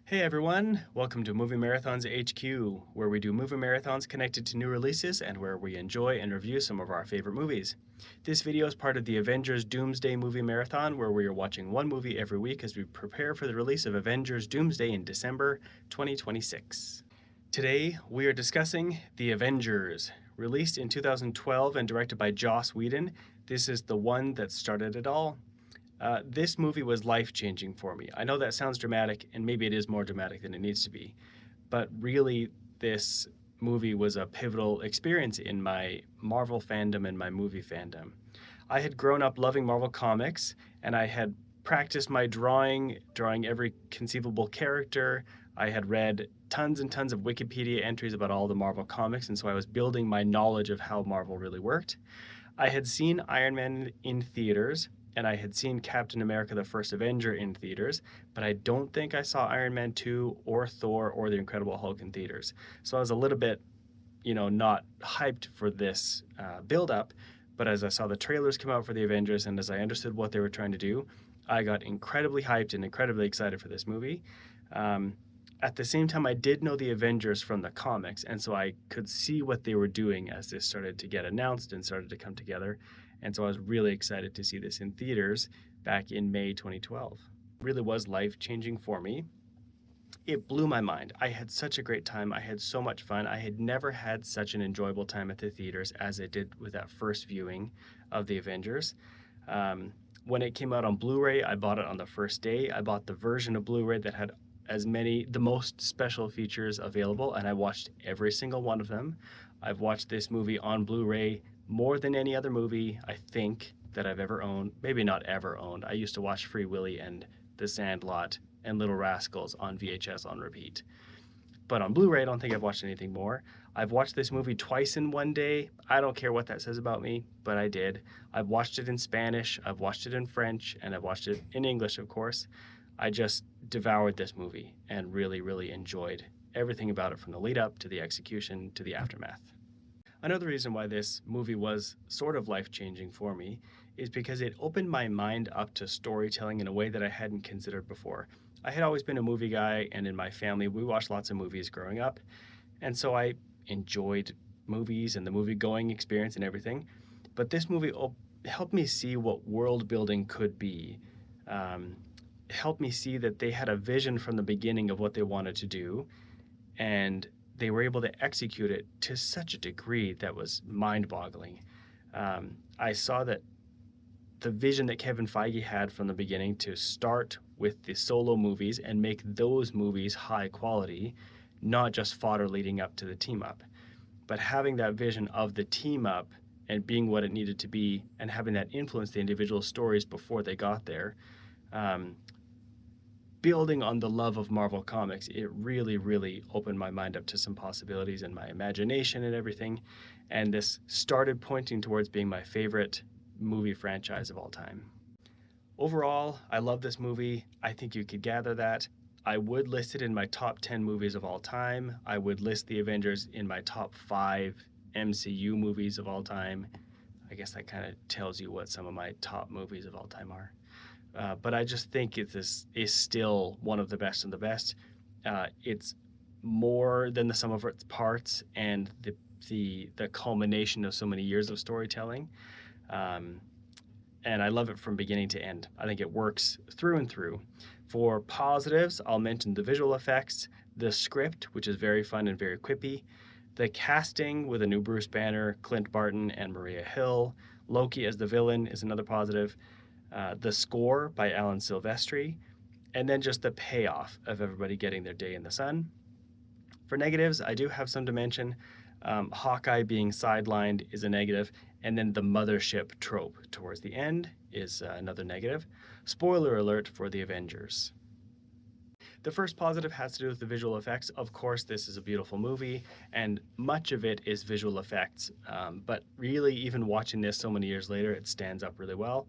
Hey everyone, welcome to Movie Marathons HQ, where we do movie marathons connected to new releases and where we enjoy and review some of our favorite movies. This video is part of the Avengers Doomsday Movie Marathon, where we are watching one movie every week as we prepare for the release of Avengers Doomsday in December 2026. Today we are discussing The Avengers. Released in 2012 and directed by Joss Whedon, this is the one that started it all. This movie was life-changing for me. I know that sounds dramatic, and maybe it is more dramatic than it needs to be, but really, this movie was a pivotal experience in my Marvel fandom and my movie fandom. I had grown up loving Marvel comics, and I had practiced my drawing every conceivable character. I had read tons and tons of Wikipedia entries about all the Marvel comics, and so I was building my knowledge of how Marvel really worked. I had seen Iron Man in theaters, and I had seen Captain America the First Avenger in theaters, but I don't think I saw Iron Man 2 or Thor or The Incredible Hulk in theaters. So I was a little bit, not hyped for this build-up, but as I saw the trailers come out for the Avengers and as I understood what they were trying to do, I got incredibly hyped and incredibly excited for this movie. At the same time, I did know the Avengers from the comics, and so I could see what they were doing as this started to get announced and started to come together. And so I was really excited to see this in theaters back in May 2012. It really was life-changing for me. It blew my mind. I had such a great time. I had so much fun. I had never had such an enjoyable time at the theaters as I did with that first viewing of the Avengers. When it came out on Blu-ray, I bought it on the first day. I bought the version of Blu-ray that had the most special features available, and I watched every single one of them. I've watched this movie on Blu-ray more than any other movie, I think, that I've ever owned. Maybe not ever owned. I used to watch Free Willy and The Sandlot and Little Rascals on VHS on repeat. But on Blu-ray, I don't think I've watched anything more. I've watched this movie twice in one day. I don't care what that says about me, but I did. I've watched it in Spanish, I've watched it in French, and I've watched it in English, of course. I just devoured this movie and really, really enjoyed everything about it, from the lead up to the execution to the aftermath. Another reason why this movie was sort of life-changing for me is because it opened my mind up to storytelling in a way that I hadn't considered before. I had always been a movie guy, and in my family, we watched lots of movies growing up, and so I enjoyed movies and the movie-going experience and everything. But this movie helped me see what world building could be. Helped me see that they had a vision from the beginning of what they wanted to do, and they were able to execute it to such a degree that was mind-boggling. I saw that the vision that Kevin Feige had from the beginning to start with the solo movies and make those movies high quality, not just fodder leading up to the team up, but having that vision of the team up and being what it needed to be and having that influence the individual stories before they got there. Building on the love of Marvel Comics, it really, really opened my mind up to some possibilities and my imagination and everything. And this started pointing towards being my favorite movie franchise of all time. Overall, I love this movie. I think you could gather that. I would list it in my top 10 movies of all time. I would list The Avengers in my top 5 MCU movies of all time. I guess that kind of tells you what some of my top movies of all time are. But I just think is still one of the best of the best. It's more than the sum of its parts and the culmination of so many years of storytelling. And I love it from beginning to end. I think it works through and through. For positives, I'll mention the visual effects, the script, which is very fun and very quippy, the casting with a new Bruce Banner, Clint Barton, and Maria Hill. Loki as the villain is another positive. The score by Alan Silvestri, and then just the payoff of everybody getting their day in the sun. For negatives, I do have some to mention. Hawkeye being sidelined is a negative, and then the mothership trope towards the end is another negative. Spoiler alert for The Avengers. The first positive has to do with the visual effects. Of course, this is a beautiful movie, and much of it is visual effects. But really, even watching this so many years later, it stands up really well.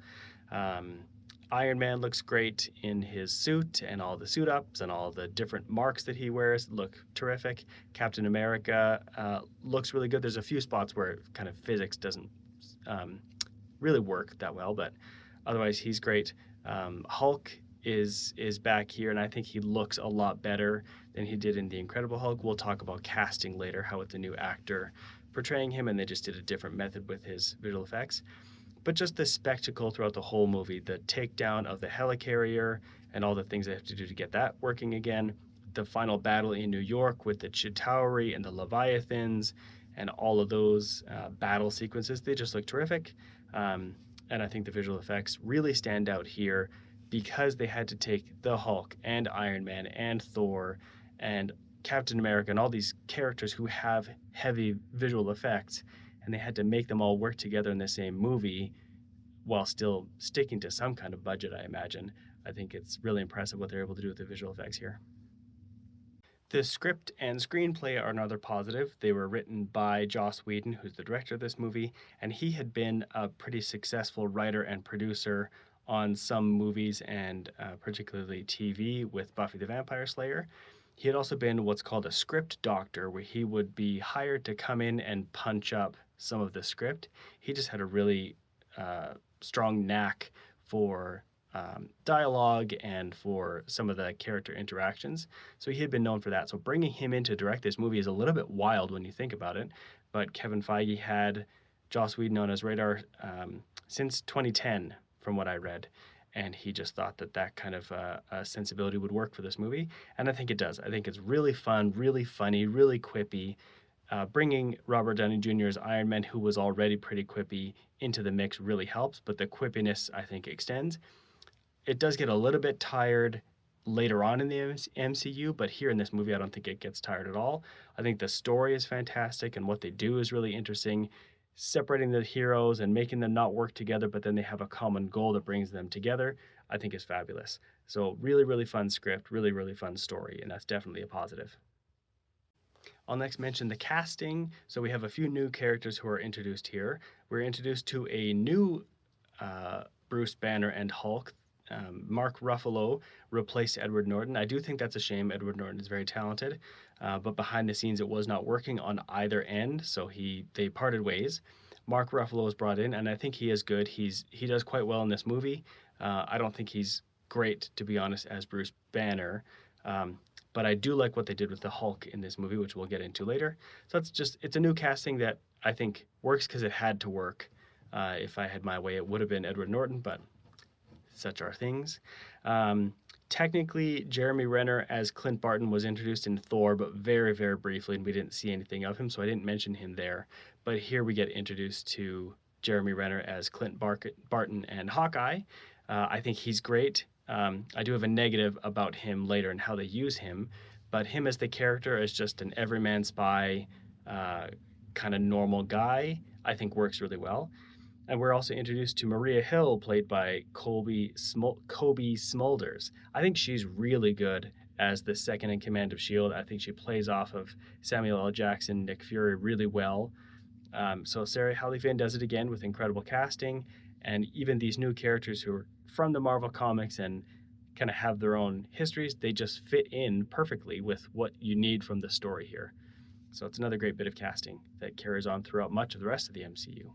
Iron Man looks great in his suit, and all the suit ups and all the different marks that he wears look terrific. Captain America looks really good. There's a few spots where kind of physics doesn't really work that well, but otherwise he's great. Hulk is back here, and I think he looks a lot better than he did in The Incredible Hulk. We'll talk about casting later, how it's a new actor portraying him, and they just did a different method with his visual effects. But just the spectacle throughout the whole movie, the takedown of the helicarrier and all the things they have to do to get that working again, the final battle in New York with the Chitauri and the Leviathans, and all of those battle sequences, they just look terrific. And I think the visual effects really stand out here because they had to take the Hulk and Iron Man and Thor and Captain America and all these characters who have heavy visual effects, and they had to make them all work together in the same movie while still sticking to some kind of budget, I imagine. I think it's really impressive what they're able to do with the visual effects here. The script and screenplay are another positive. They were written by Joss Whedon, who's the director of this movie, and he had been a pretty successful writer and producer on some movies and particularly TV with Buffy the Vampire Slayer. He had also been what's called a script doctor, where he would be hired to come in and punch up some of the script. He just had a really strong knack for dialogue and for some of the character interactions. So he had been known for that. So bringing him in to direct this movie is a little bit wild when you think about it. But Kevin Feige had Joss Whedon on his radar since 2010, from what I read. And he just thought that that kind of sensibility would work for this movie. And I think it does. I think it's really fun, really funny, really quippy. Bringing Robert Downey Jr. as Iron Man, who was already pretty quippy, into the mix really helps. But the quippiness, I think, extends. It does get a little bit tired later on in the MCU, but here in this movie, I don't think it gets tired at all. I think the story is fantastic, and what they do is really interesting. Separating the heroes and making them not work together, but then they have a common goal that brings them together, I think is fabulous. So really, really fun script, really, really fun story, and that's definitely a positive. I'll next mention the casting. So we have a few new characters who are introduced here. We're introduced to a new Bruce Banner and Hulk. Mark Ruffalo replaced Edward Norton. I do think that's a shame. Edward Norton is very talented, but behind the scenes it was not working on either end, so they parted ways. Mark Ruffalo was brought in, and I think he is good. He does quite well in this movie. I don't think he's great, to be honest, as Bruce Banner, but I do like what they did with the Hulk in this movie, which we'll get into later. So it's a new casting that I think works because it had to work. If I had my way, it would have been Edward Norton, but such are things. Technically, Jeremy Renner as Clint Barton was introduced in Thor, but very, very briefly, and we didn't see anything of him, so I didn't mention him there. But here we get introduced to Jeremy Renner as Clint Barton and Hawkeye. I think he's great. I do have a negative about him later and how they use him, but him as the character as just an everyman spy, kind of normal guy, I think works really well. And we're also introduced to Maria Hill, played by Cobie Smulders. I think she's really good as the second in command of S.H.I.E.L.D. I think she plays off of Samuel L. Jackson, Nick Fury really well. So Sarah Haley Finn does it again with incredible casting, and even these new characters who are from the Marvel Comics and kind of have their own histories, they just fit in perfectly with what you need from the story here. So it's another great bit of casting that carries on throughout much of the rest of the MCU.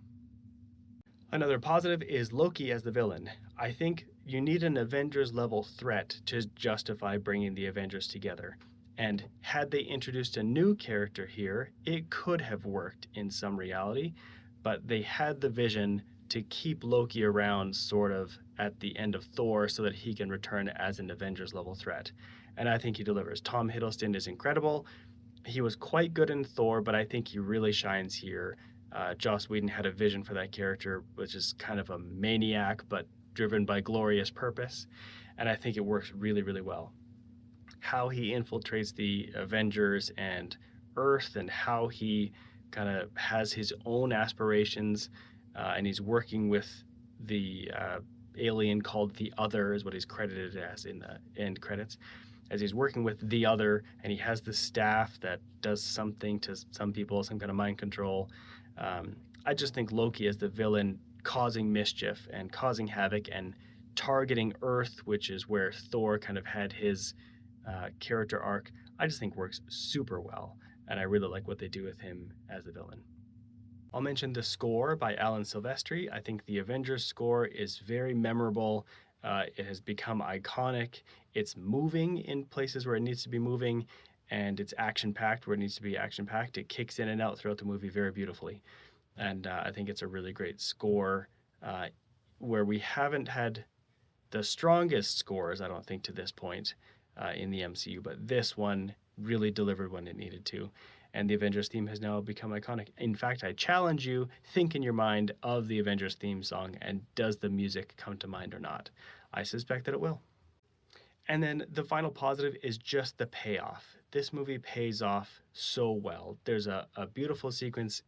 Another positive is Loki as the villain. I think you need an Avengers level threat to justify bringing the Avengers together. And had they introduced a new character here, it could have worked in some reality, but they had the vision to keep Loki around sort of at the end of Thor so that he can return as an Avengers level threat. And I think he delivers. Tom Hiddleston is incredible. He was quite good in Thor, but I think he really shines here. Joss Whedon had a vision for that character, which is kind of a maniac, but driven by glorious purpose. And I think it works really, really well. How he infiltrates the Avengers and Earth, and how he kind of has his own aspirations, and he's working with the alien called the Other, is what he's credited as in the end credits. As he's working with the Other, and he has the staff that does something to some people, some kind of mind control. I just think Loki as the villain causing mischief and causing havoc and targeting Earth, which is where Thor kind of had his character arc, I just think works super well, and I really like what they do with him as the villain. I'll mention the score by Alan Silvestri. I think the Avengers score is very memorable, It has become iconic. It's moving in places where it needs to be moving, and it's action-packed where it needs to be action-packed. It kicks in and out throughout the movie very beautifully. And I think it's a really great score uh, where we haven't had the strongest scores, I don't think, to this point in the MCU, but this one really delivered when it needed to. And the Avengers theme has now become iconic. In fact, I challenge you, think in your mind of the Avengers theme song, and does the music come to mind or not? I suspect that it will. And then the final positive is just the payoff. This movie pays off so well. There's a beautiful sequence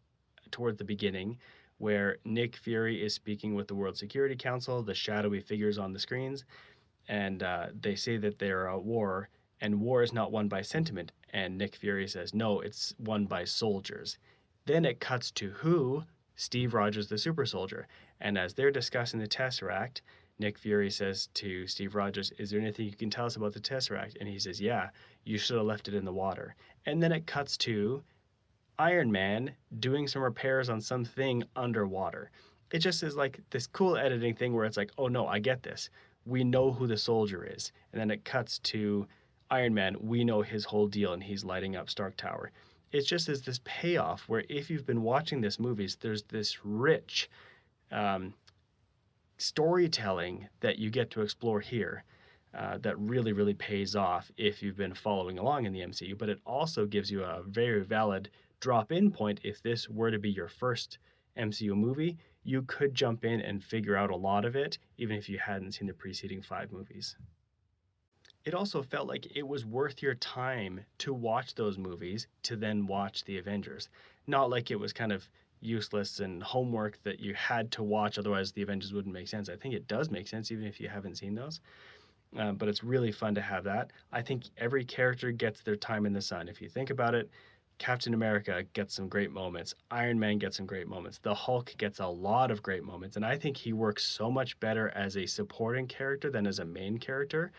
toward the beginning where Nick Fury is speaking with the World Security Council, the shadowy figures on the screens, and they say that they're at war, and war is not won by sentiment. And Nick Fury says, no, it's won by soldiers. Then it cuts to who? Steve Rogers, the super soldier. And as they're discussing the Tesseract, Nick Fury says to Steve Rogers, is there anything you can tell us about the Tesseract? And he says, yeah, you should have left it in the water. And then it cuts to Iron Man doing some repairs on something underwater. It just is like this cool editing thing where it's like, oh no, I get this. We know who the soldier is. And then it cuts to Iron Man. We know his whole deal and he's lighting up Stark Tower. It just is this payoff where if you've been watching this movies, there's this rich um, storytelling that you get to explore here. That really, really pays off if you've been following along in the MCU, but it also gives you a very valid drop-in point. If this were to be your first MCU movie, you could jump in and figure out a lot of it, even if you hadn't seen the preceding 5 movies. It also felt like it was worth your time to watch those movies to then watch the Avengers. Not like it was kind of useless and homework that you had to watch, otherwise the Avengers wouldn't make sense. I think it does make sense even if you haven't seen those. But it's really fun to have that. I think every character gets their time in the sun. If you think about it, Captain America gets some great moments. Iron Man gets some great moments. The Hulk gets a lot of great moments. And I think he works so much better as a supporting character than as a main character.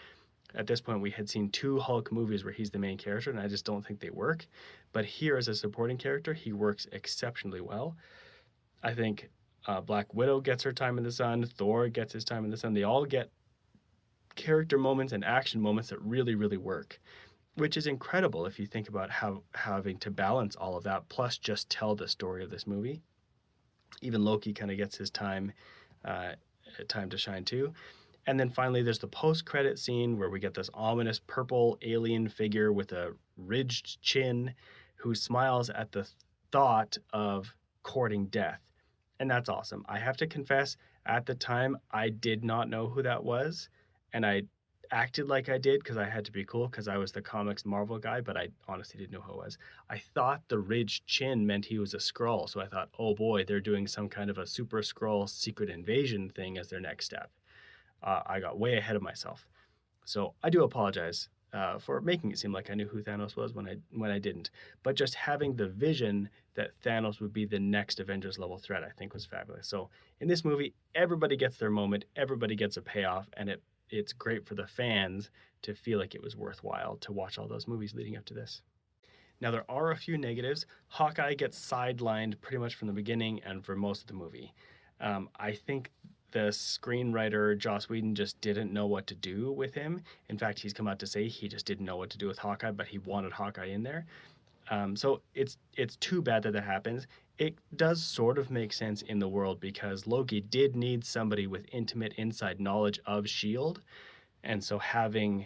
At this point, we had seen 2 Hulk movies where he's the main character, and I just don't think they work. But here, as a supporting character, he works exceptionally well. I think Black Widow gets her time in the sun. Thor gets his time in the sun. They all get character moments and action moments that really, really work, which is incredible if you think about how having to balance all of that, plus just tell the story of this movie. Even Loki kind of gets his time to shine too. And then finally, there's the post-credit scene where we get this ominous purple alien figure with a ridged chin who smiles at the thought of courting death. And that's awesome. I have to confess, at the time, I did not know who that was. And I acted like I did because I had to be cool because I was the comics Marvel guy, but I honestly didn't know who it was. I thought the ridged chin meant he was a Skrull, so I thought, oh boy, they're doing some kind of a Super Skrull secret invasion thing as their next step. I got way ahead of myself. So I do apologize for making it seem like I knew who Thanos was when I didn't. But just having the vision that Thanos would be the next Avengers level threat, I think was fabulous. So in this movie, everybody gets their moment, everybody gets a payoff, and it's great for the fans to feel like it was worthwhile to watch all those movies leading up to this. Now, there are a few negatives. Hawkeye gets sidelined pretty much from the beginning and for most of the movie. I think the screenwriter, Joss Whedon, just didn't know what to do with him. In fact, he's come out to say he just didn't know what to do with Hawkeye, but he wanted Hawkeye in there. So it's too bad that happens. It does sort of make sense in the world because Loki did need somebody with intimate inside knowledge of S.H.I.E.L.D. And so having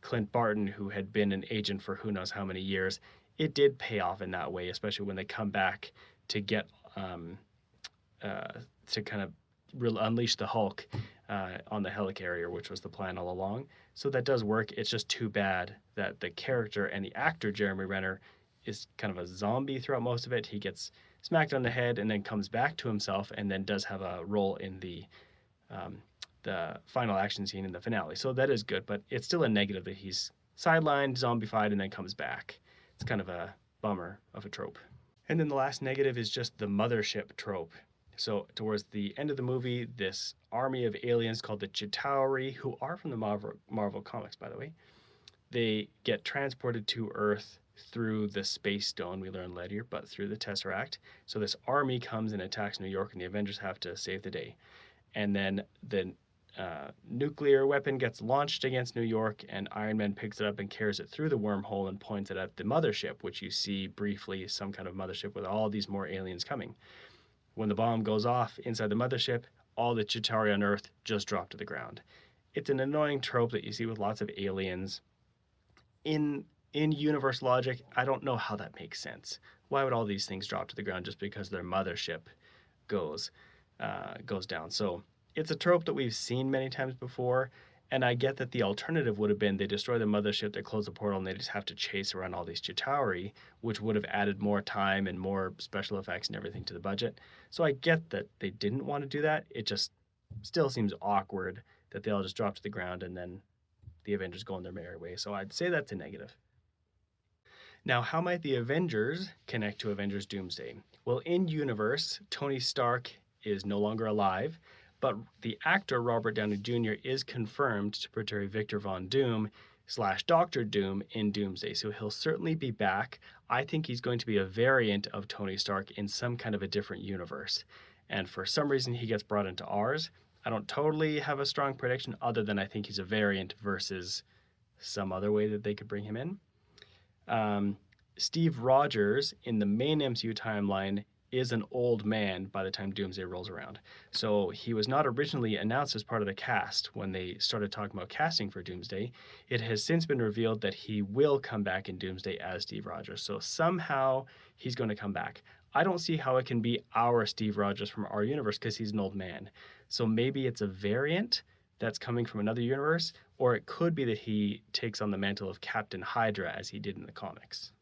Clint Barton, who had been an agent for who knows how many years, it did pay off in that way, especially when they come back to get to kind of unleash the Hulk on the helicarrier, which was the plan all along. So that does work. It's just too bad that the character and the actor Jeremy Renner is kind of a zombie throughout most of it. He gets smacked on the head and then comes back to himself and then does have a role in the final action scene in the finale. So that is good, but it's still a negative that he's sidelined, zombified, and then comes back. It's kind of a bummer of a trope. And then the last negative is just the mothership trope. So towards the end of the movie, this army of aliens called the Chitauri, who are from the Marvel comics, by the way, they get transported to Earth through the Space Stone, we learn later, but through the Tesseract. So this army comes and attacks New York, and the Avengers have to save the day. And then the nuclear weapon gets launched against New York, and Iron Man picks it up and carries it through the wormhole and points it at the mothership, which you see briefly, some kind of mothership with all these more aliens coming. When the bomb goes off inside the mothership, all the Chitauri on Earth just drop to the ground. It's an annoying trope that you see with lots of aliens. In universe logic, I don't know how that makes sense. Why would all these things drop to the ground just because their mothership goes down? So it's a trope that we've seen many times before, and I get that the alternative would have been they destroy the mothership, they close the portal, and they just have to chase around all these Chitauri, which would have added more time and more special effects and everything to the budget. So I get that they didn't want to do that. It just still seems awkward that they all just drop to the ground and then the Avengers go on their merry way. So I'd say that's a negative. Now, how might the Avengers connect to Avengers Doomsday? Well, in universe, Tony Stark is no longer alive, but the actor Robert Downey Jr. is confirmed to portray Victor Von Doom / Doctor Doom in Doomsday, so he'll certainly be back. I think he's going to be a variant of Tony Stark in some kind of a different universe, and for some reason he gets brought into ours. I don't totally have a strong prediction other than I think he's a variant versus some other way that they could bring him in. Steve Rogers in the main MCU timeline is an old man by the time Doomsday rolls around. So he was not originally announced as part of the cast when they started talking about casting for Doomsday. It has since been revealed that he will come back in Doomsday as Steve Rogers. So somehow he's going to come back. I don't see how it can be our Steve Rogers from our universe because he's an old man. So maybe it's a variant that's coming from another universe, or it could be that he takes on the mantle of Captain Hydra as he did in the comics.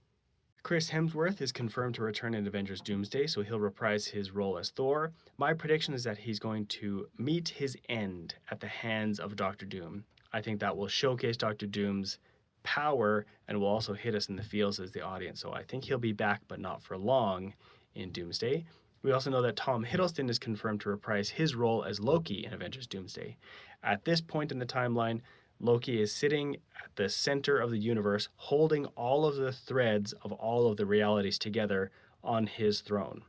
Chris Hemsworth is confirmed to return in Avengers Doomsday, so he'll reprise his role as Thor. My prediction is that he's going to meet his end at the hands of Doctor Doom. I think that will showcase Doctor Doom's power and will also hit us in the feels as the audience. So I think he'll be back, but not for long in Doomsday. We also know that Tom Hiddleston is confirmed to reprise his role as Loki in Avengers Doomsday. At this point in the timeline, Loki is sitting at the center of the universe, holding all of the threads of all of the realities together on his throne.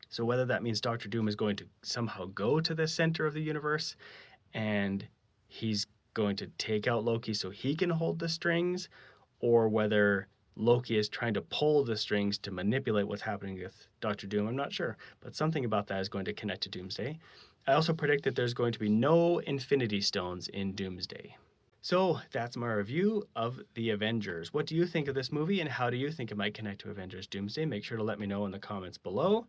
So whether that means Doctor Doom is going to somehow go to the center of the universe and he's going to take out Loki so he can hold the strings, or whether Loki is trying to pull the strings to manipulate what's happening with Doctor Doom, I'm not sure. But something about that is going to connect to Doomsday. I also predict that there's going to be no Infinity Stones in Doomsday. So that's my review of The Avengers. What do you think of this movie, and how do you think it might connect to Avengers Doomsday? Make sure to let me know in the comments below.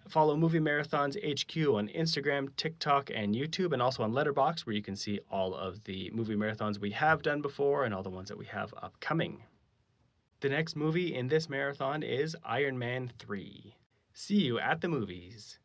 Follow Movie Marathons HQ on Instagram, TikTok, and YouTube, and also on Letterboxd, where you can see all of the movie marathons we have done before and all the ones that we have upcoming. The next movie in this marathon is Iron Man 3. See you at the movies.